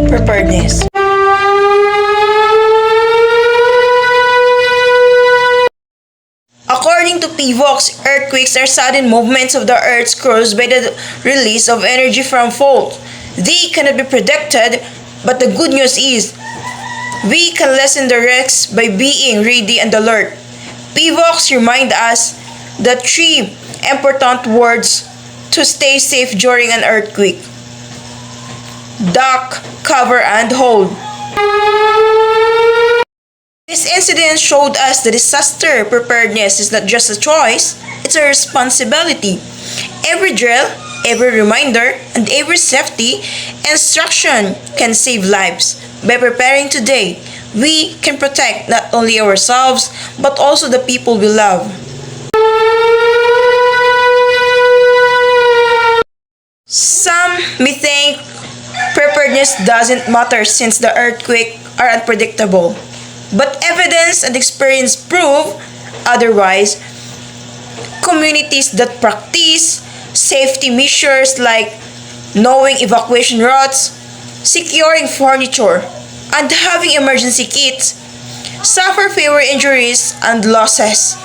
preparedness. According to PVOX, earthquakes are sudden movements of the Earth caused by the release of energy from fault. They cannot be predicted, but the good news is, we can lessen the risks by being ready and alert. PVOX remind us the three important words to stay safe during an earthquake: duck, cover, and hold. This incident showed us that disaster preparedness is not just a choice, it's a responsibility. Every drill, every reminder, and every safety instruction can save lives. By preparing today, we can protect not only ourselves, but also the people we love. Some may think preparedness doesn't matter since the earthquakes are unpredictable. But evidence and experience prove otherwise. Communities that practice safety measures like knowing evacuation routes, securing furniture, and having emergency kits suffer fewer injuries and losses.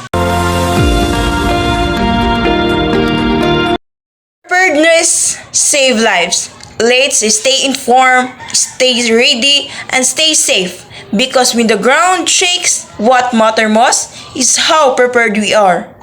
Preparedness save lives. Let's stay informed, stay ready, and stay safe. Because when the ground shakes, what matters most is how prepared we are.